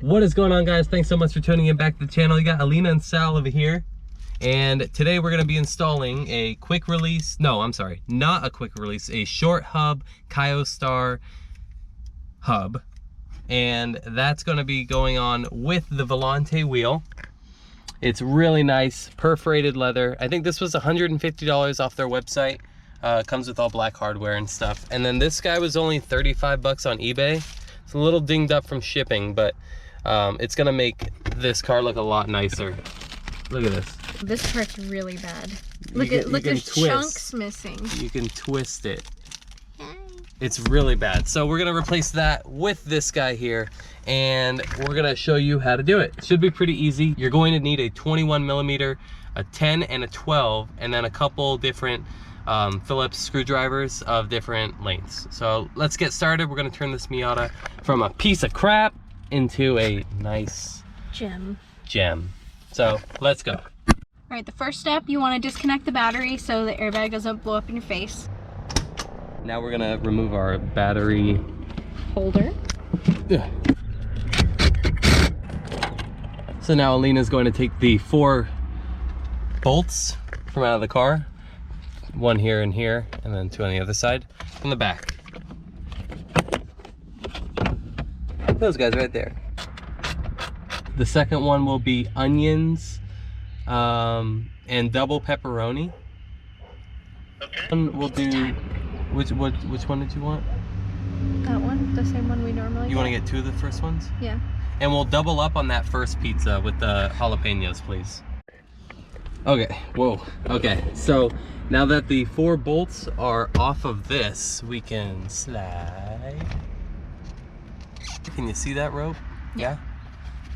What is going on, guys? Thanks so much for tuning in back to the channel. You got Alina and Sal over here. And today we're gonna be installing a quick release, no, I'm sorry, not a quick release, a short hub Kyostar hub. And that's gonna be going on with the Volante wheel. It's really nice, perforated leather. I think this was $150 off their website. Comes with all black hardware and stuff. And then this guy was only 35 bucks on eBay. It's a little dinged up from shipping, but it's gonna make this car look a lot nicer. Look at this. This part's really bad. Look, there's chunks missing. You can twist it. It's really bad. So we're gonna replace that with this guy here, and we're gonna show you how to do it. It should be pretty easy. You're going to need a 21 millimeter, a 10 and a 12, and then a couple different Phillips screwdrivers of different lengths. So let's get started. We're gonna turn this Miata from a piece of crap into a nice gem. So let's go. All right, the first step, you want to disconnect the battery so the airbag doesn't blow up in your face. Now we're gonna remove our battery holder. So now Alina's going to take the 4 bolts from out of the car. 1 here and here, and then 2 on the other side from the back. Those guys right there. The second one will be onions and double pepperoni. Okay. And we'll do which one did you want? That one, the same one we normally You want to get 2 of the first ones? Yeah. And we'll double up on that first pizza with the jalapenos, please. Okay, whoa. Okay, so now that the 4 bolts are off of this, we can slide. Can you see that rope? Yeah?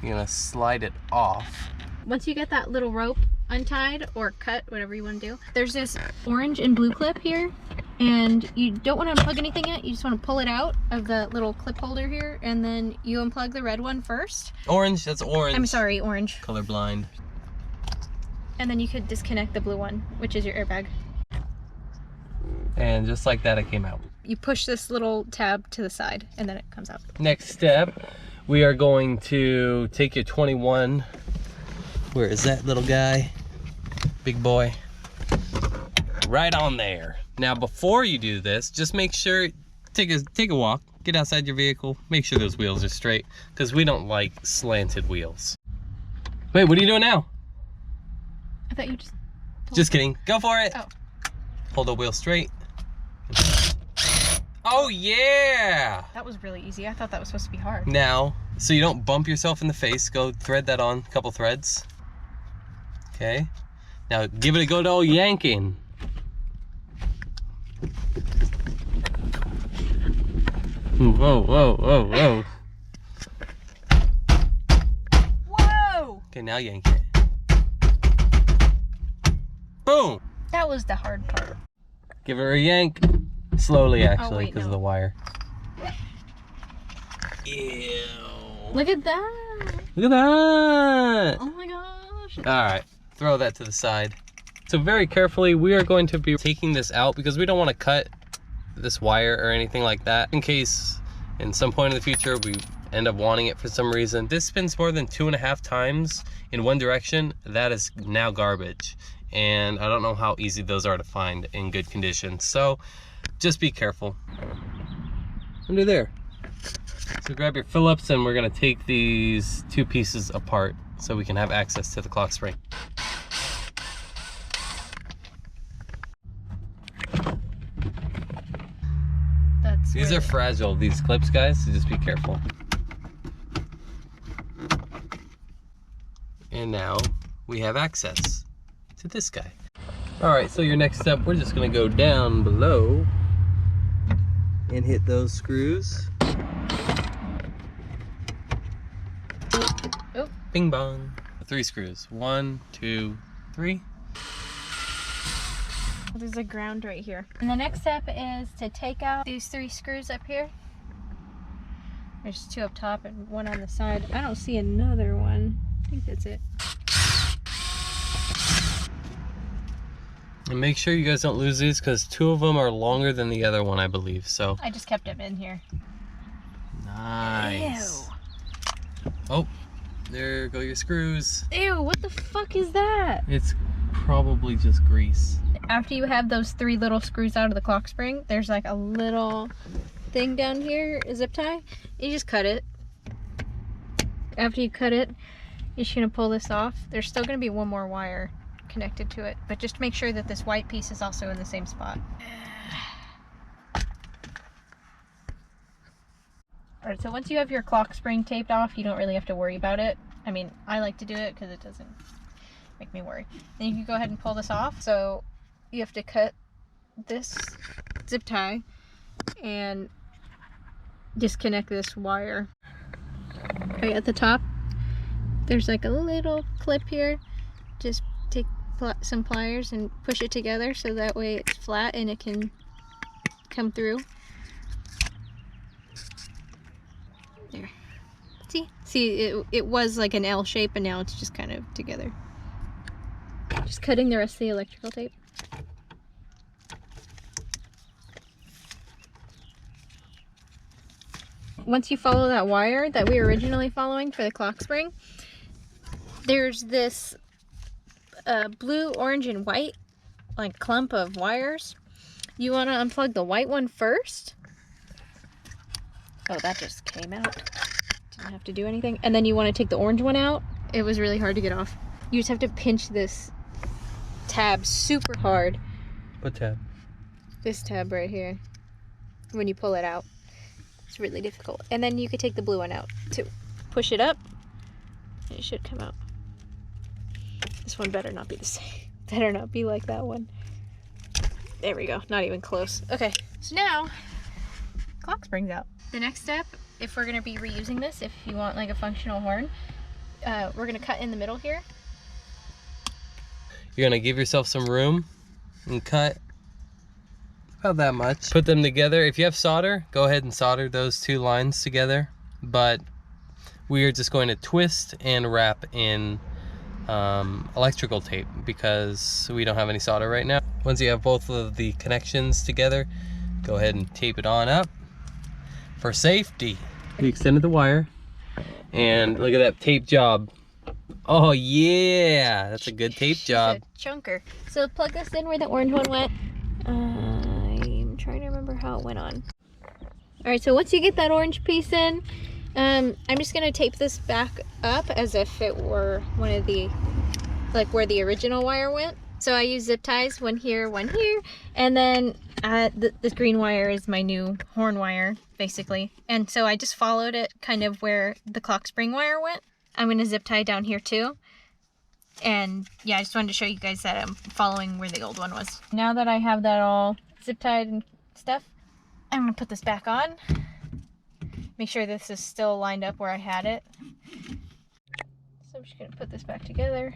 You're gonna slide it off. Once you get that little rope untied or cut, whatever you want to do, there's this orange and blue clip here, and you don't want to unplug anything yet. You just want to pull it out of the little clip holder here, and then you unplug the red one first. Orange, that's orange. I'm sorry, orange. Colorblind. And then you could disconnect the blue one, which is your airbag. And just like that, it came out. You push this little tab to the side, and then it comes out. Next step, we are going to take your 21. Where is that little guy? Big boy. Right on there. Now, before you do this, just make sure, take a walk, get outside your vehicle, make sure those wheels are straight, because we don't like slanted wheels. Wait, what are you doing now? I thought you just kidding. Go for it. Oh. Hold the wheel straight. Oh yeah! That was really easy. I thought that was supposed to be hard. Now, so you don't bump yourself in the face, go thread that on, a couple threads. Okay. Now give it a good old yanking. Whoa, whoa, whoa, whoa. Whoa! Okay, now yank it. Boom! That was the hard part. Give her a yank. Slowly, actually, because of the wire. Ew. Look at that. Look at that. Oh my gosh. All right, throw that to the side. So very carefully, we are going to be taking this out because we don't want to cut this wire or anything like that in case in some point in the future we end up wanting it for some reason. This spins more than 2.5 times in one direction. That is now garbage. And I don't know how easy those are to find in good condition. So just be careful. Under there. So grab your Phillips, and we're gonna take these 2 pieces apart so we can have access to the clock spring. These are fragile, these clips, guys, so just be careful. And now we have access to this guy. All right, so your next step, we're just gonna go down below and hit those screws. Oh. Bing bong. 3 screws. 1, 2, 3. There's a ground right here. And the next step is to take out these 3 screws up here. There's 2 up top and 1 on the side. I don't see another one. I think that's it. And make sure you guys don't lose these because 2 of them are longer than the other one, I believe. So I just kept them in here. nice. Ew. Oh, there go your screws. Ew, what the fuck is that? It's probably just grease. After you have those 3 little screws out of the clock spring, there's like a little thing down here, a zip tie. You just cut it. After you cut it, you're just gonna pull this off. There's still gonna be one more wire connected to it, but just make sure that this white piece is also in the same spot. Alright, so once you have your clock spring taped off, you don't really have to worry about it. I mean, I like to do it because it doesn't make me worry. Then you can go ahead and pull this off. So you have to cut this zip tie and disconnect this wire. Okay, at the top, there's like a little clip here. Just take some pliers and push it together so that way it's flat and it can come through. There. See, it was like an L shape and now it's just kind of together. Just cutting the rest of the electrical tape. Once you follow that wire that we were originally following for the clock spring, there's this blue, orange, and white like clump of wires. You want to unplug the white one first. Oh, that just came out. Didn't have to do anything. And then you want to take the orange one out. It was really hard to get off. You just have to pinch this tab super hard. What tab? This tab right here. When you pull it out. It's really difficult. And then you could take the blue one out too. Push it up. And it should come out. This one better not be the same. Better not be like that one. There we go. Not even close. Okay. So now, clock spring's out. The next step, if we're going to be reusing this, if you want like a functional horn, we're going to cut in the middle here. You're gonna give yourself some room and cut about that much. Put them together. If you have solder, go ahead and solder those 2 lines together. But we are just going to twist and wrap in electrical tape because we don't have any solder right now. Once you have both of the connections together, go ahead and tape it on up for safety. We extended the wire and look at that tape job. Oh yeah, that's a good tape job. It's a chunker. So plug this in where the orange one went. I'm trying to remember how it went on. Alright, so once you get that orange piece in, I'm just going to tape this back up as if it were one of the, like where the original wire went. So I use zip ties, one here, and then this green wire is my new horn wire, basically. And so I just followed it kind of where the clock spring wire went. I'm going to zip tie down here too. And yeah, I just wanted to show you guys that I'm following where the old one was. Now that I have that all zip tied and stuff, I'm going to put this back on. Make sure this is still lined up where I had it. So I'm just going to put this back together.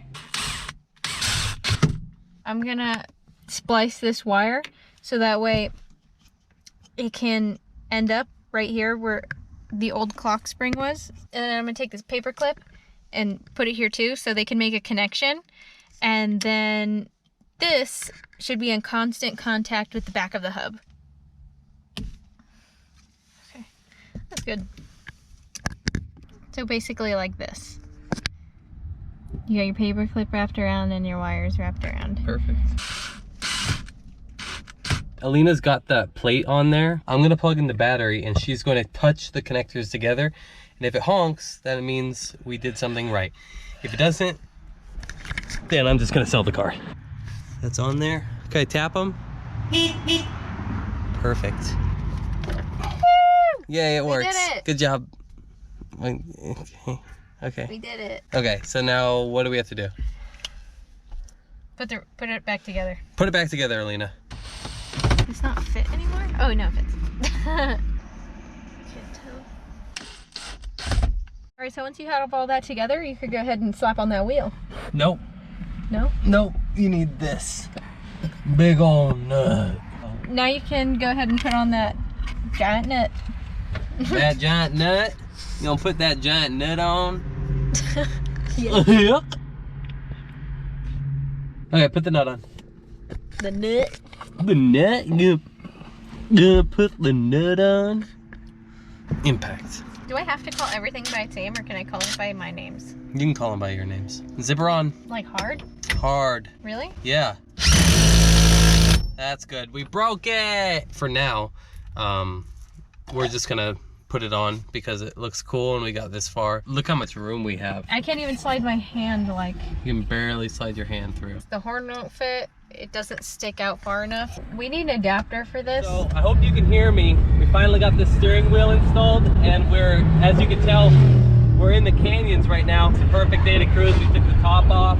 I'm going to splice this wire so that way it can end up right here where the old clock spring was. And then I'm going to take this paper clip and put it here too so they can make a connection. And then this should be in constant contact with the back of the hub. Okay, that's good. So basically like this. You got your paper clip wrapped around and your wires wrapped around. Perfect. Alina's got that plate on there. I'm gonna plug in the battery and she's going to touch the connectors together. And if it honks, that means we did something right. If it doesn't, then I'm just gonna sell the car. That's on there. Okay, tap them. Perfect. Yay, it works. We did it. Good job. Okay. We did it. Okay, so now what do we have to do? Put it back together. Put it back together, Alina. It's not fit anymore? Oh, no, it fits. Can't tell. Alright, so once you have all that together, you could go ahead and slap on that wheel. Nope. No? Nope. You need this. Big old nut. Now you can go ahead and put on that giant nut. That giant nut? You gonna put that giant nut on? Yeah. Okay, put the nut on. The nut. The nut? You gonna put the nut on? Impact. Do I have to call everything by its name, or can I call it by my names? You can call them by your names. Zipper on. Like hard? Hard. Really? Yeah. That's good. We broke it! For now, we're just gonna put it on because it looks cool and we got this far. Look how much room we have. I can't even slide my hand like... You can barely slide your hand through. The horn won't fit. It doesn't stick out far enough. We need an adapter for this. So I hope you can hear me. We finally got the steering wheel installed and we're, as you can tell, we're in the canyons right now. It's a perfect day to cruise. We took the top off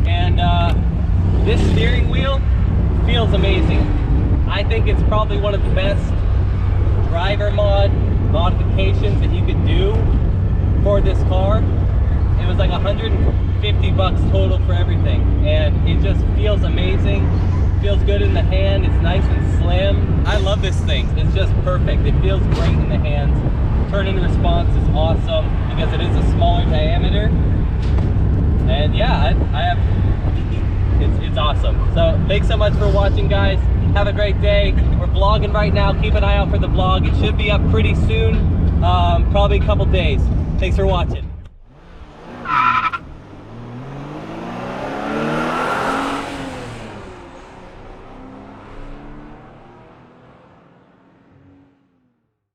and this steering wheel feels amazing. I think it's probably one of the best driver modifications that you could do for this car. It was like 150 bucks total for everything, and it just feels amazing. Feels good in the hand. It's nice and slim. I love this thing. It's just perfect. It feels great in the hands. Turn-in response is awesome because it is a smaller diameter. And yeah, it's awesome. So thanks so much for watching, guys. Have a great day. We're vlogging right now. Keep an eye out for the vlog. It should be up pretty soon, probably a couple days. Thanks for watching.